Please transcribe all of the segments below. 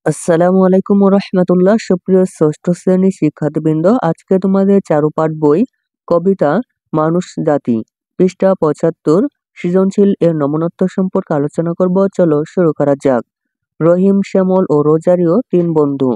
আসসালামু আলাইকুম রহমতুল্লাহ। সুপ্রিয় ষষ্ঠ শ্রেণীর শিক্ষার্থীবৃন্দ, আজকে তোমাদের চারুপাঠ বই কবিতা মানুষ জাতি পৃষ্ঠা ৭৫ সৃজনশীল এর নমনত্ব সম্পর্কে আলোচনা করব। চলো শুরু করা যাক। রহিম, শ্যামল ও রোজারিও তিন বন্ধু।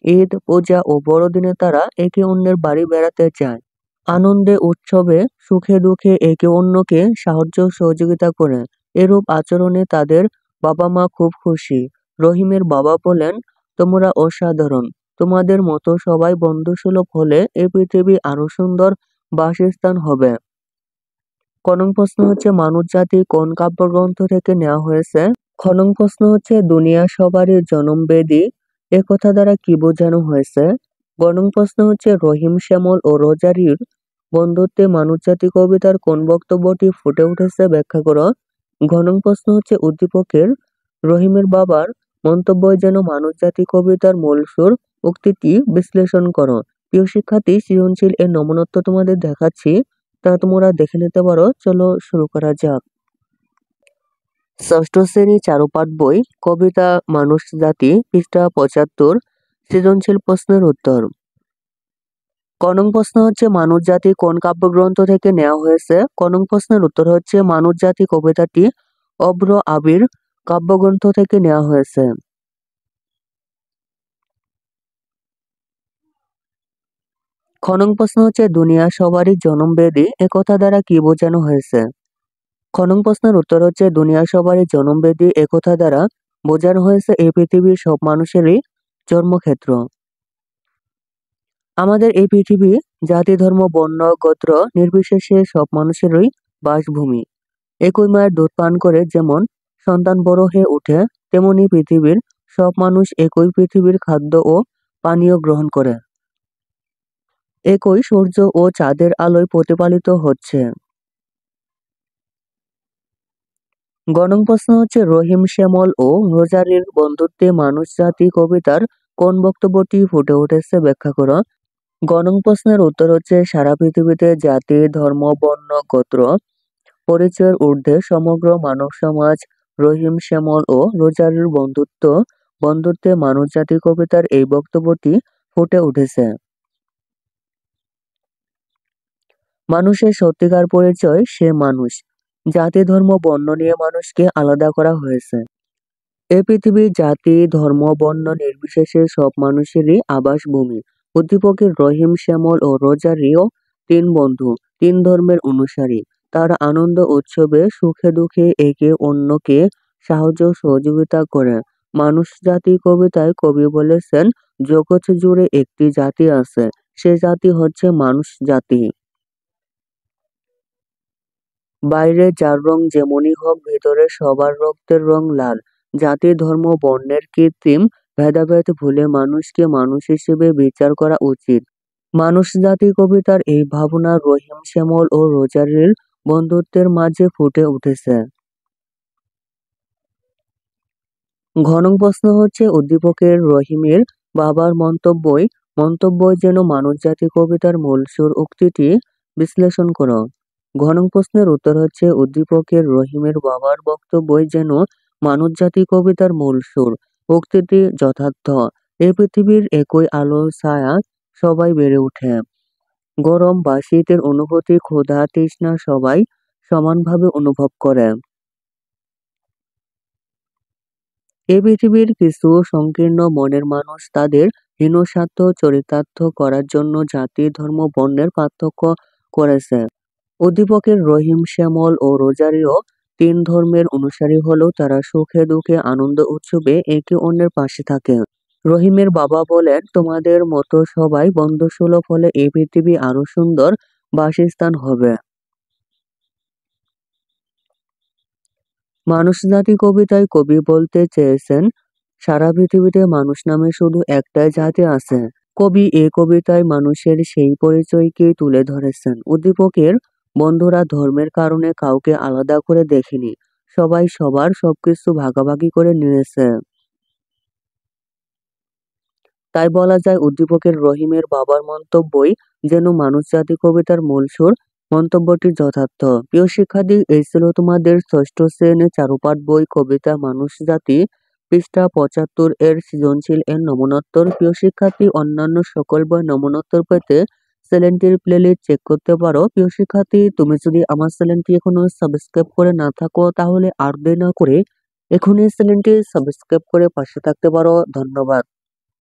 ঈদ, পূজা ও বড়দিনে তারা একে অন্যের বাড়ি বেড়াতে যায়। আনন্দে উৎসবে সুখে দুঃখে একে অন্যকে সাহায্য সহযোগিতা করে। এরূপ আচরণে তাদের বাবা মা খুব খুশি। রহিমের বাবা বলেন, তোমরা অসাধারণ। তোমাদের মতো সবাই বন্ধুসুলভ হলে এই পৃথিবী আরো সুন্দর বাসস্থান হবে। খনন প্রশ্ন হচ্ছে মানুষ জাতি কোন কাব্যগ্রন্থ থেকে নেওয়া হয়েছে? খনন প্রশ্ন হচ্ছে দুনিয়া সবারই জনমবেদী এ কথা দ্বারা কি বোঝানো হয়েছে? গণন প্রশ্ন হচ্ছে রহিম, শ্যামল ও রোজারির বন্ধুত্বে মানুষজাতি কবিতার কোন বক্তব্যটি ফুটে উঠেছে ব্যাখ্যা করো। ঘনং প্রশ্ন হচ্ছে উদ্দীপকের রহিমের বাবার মন্তব্য যেন মানুষজাতি কবিতার মূল সুর, উক্তিটি বিশ্লেষণ করো। প্রিয় শিক্ষার্থী, সৃজনশীল এর নমনত্ব তোমাদের দেখাচ্ছি, তা তোমরা দেখে নিতে পারো। চলো শুরু করা যাক। ষষ্ঠ শ্রেণী চারুপাঠ বই কবিতা মানুষ জাতি পৃষ্ঠা ৭৫ সৃজনশীল প্রশ্নের উত্তর। কনং প্রশ্ন হচ্ছে মানুষ জাতি কোন কাব্যগ্রন্থ থেকে নেওয়া হয়েছে? কনং প্রশ্নের উত্তর হচ্ছে মানুষ জাতি কবিতাটি অভ্র আবির কাব্যগ্রন্থ থেকে নেওয়া হয়েছে। খনং প্রশ্ন হচ্ছে দুনিয়া সবারই জনমবেদী একথা দ্বারা কি বোঝানো হয়েছে? খনং প্রশ্নের উত্তর হচ্ছে দুনিয়া সবারই জনমবেদী একথা দ্বারা বোঝানো হয়েছে এই পৃথিবীর সব মানুষেরই জন্মক্ষেত্র। আমাদের এই পৃথিবী জাতি ধর্ম বর্ণ গোত্র নির্বিশেষে সব মানুষেরই বাসভূমি। একই মায়ের দুধ পান করে যেমন সন্তান বড় হয়ে ওঠে, তেমনি পৃথিবীর সব মানুষ একই পৃথিবীর খাদ্য ও পানীয় গ্রহণ করে, একই সূর্য ও চাঁদের আলোয় প্রতিপালিত হচ্ছে। গণং প্রশ্ন হচ্ছে রহিম, শ্যামল ও রোজারির বন্ধুত্বে মানুষ জাতি কবিতার কোন বক্তব্যটি ফুটে উঠেছে ব্যাখ্যা করো। গণং প্রশ্নের উত্তর হচ্ছে সারা পৃথিবীতে জাতি ধর্ম বর্ণ গোত্র পরিচয়ের ঊর্ধ্বে সমগ্র মানব সমাজ। রহিম, শ্যামল ও রোজারির বন্ধুত্বে মানুষ জাতি কবিতার এই বক্তব্যটি ফুটে উঠেছে। মানুষের সত্যিকার পরিচয় সে মানুষ। জাতি ধর্ম বর্ণ নিয়ে মানুষকে আলাদা করা হয়েছে। এ পৃথিবী জাতি ধর্ম বর্ণ নির্বিশেষে সব মানুষেরই আবাসভূমি। উদ্দীপকের রহিম, শ্যামল ও রোজারিও তিন বন্ধু, তিন ধর্মের অনুসারী। তারা আনন্দ উৎসবে সুখে দুঃখে একে অন্যকে সাহায্য সহযোগিতা করে। মানুষ জাতি কবিতায় কবি বলেছেন, জগৎ জুড়ে একটি জাতি আছে, সে জাতি হচ্ছে মানুষ জাতি। বাইরে যার রং যেমনই হোক, ভেতরে সবার রক্তের রং লাল। জাতি ধর্ম বর্ণের কৃত্রিম ভেদাভেদ ভুলে মানুষকে মানুষ হিসেবে বিচার করা উচিত। মানুষ জাতি কবিতার এই ভাবনা রহিম, শ্যামল ও রোজারির বন্ধুত্বের মাঝে ফুটে উঠেছে। ঘনং প্রশ্ন হচ্ছে উদ্দীপকের রহিমের বাবার মন্তব্য যেন মানুষ জাতি কবিতার মূল সুর, উক্তিটি বিশ্লেষণ করো। ঘনং প্রশ্নের উত্তর হচ্ছে উদ্দীপকের রহিমের বাবার বক্তব্যই যেন মানুষ জাতি কবিতার মূল সুর, উক্তিটি যথার্থ। এই পৃথিবীর একই আলো ছায়া সবাই বেড়ে ওঠে। গরম বা শীতের অনুভূতি, ক্ষুধা তৃষ্ণা সবাই সমানভাবে অনুভব করে। এ পৃথিবীর কিছু সংকীর্ণ মনের মানুষ তাদের হীনস্বার্থ চরিতার্থ করার জন্য জাতি ধর্ম বর্ণের পার্থক্য করেছে। উদ্দীপকের রহিম, শ্যামল ও রোজারিও তিন ধর্মের অনুসারী হলেও তারা সুখে দুঃখে আনন্দ উৎসবে একে অন্যের পাশে থাকে। রহিমের বাবা বলেন, তোমাদের মতো সবাই বন্ধুসুলভ হলে এই পৃথিবী আরো সুন্দর বাসস্থান হবে। মানুষ জাতি কবিতায় কবি বলতে চেয়েছেন, সারা পৃথিবীতে মানুষ নামে শুধু একটাই জাতি আছে। কবি এ কবিতায় মানুষের সেই পরিচয়কেই তুলে ধরেছেন। উদ্দীপকের বন্ধুরা ধর্মের কারণে কাউকে আলাদা করে দেখেনি, সবাই সবার সবকিছু ভাগাভাগি করে নিয়েছে। তাই বলা যায় উদ্দীপকের রহিমের বাবার মন্তব্যই যেন মানুষ জাতি কবিতার মূল সুর, মন্তব্যটি যথার্থ। প্রিয় শিক্ষার্থী, এই ছিল তোমাদের ষষ্ঠ শ্রেণীর চারুপাঠ বই কবিতা মানুষ জাতি পৃষ্ঠা ৭৫ এর সৃজনশীল এর নমুনোত্তর। প্রিয় শিক্ষার্থী, অন্যান্য সকল বই নমুনোত্তর পেতে চ্যানেলটির প্লেলিস্ট চেক করতে পারো। প্রিয় শিক্ষার্থী, তুমি যদি আমার চ্যানেলটি এখনো সাবস্ক্রাইব করে না থাকো তাহলে আর দেরি না করে এখনই চ্যানেলটি সাবস্ক্রাইব করে পাশে থাকতে পারো। ধন্যবাদ।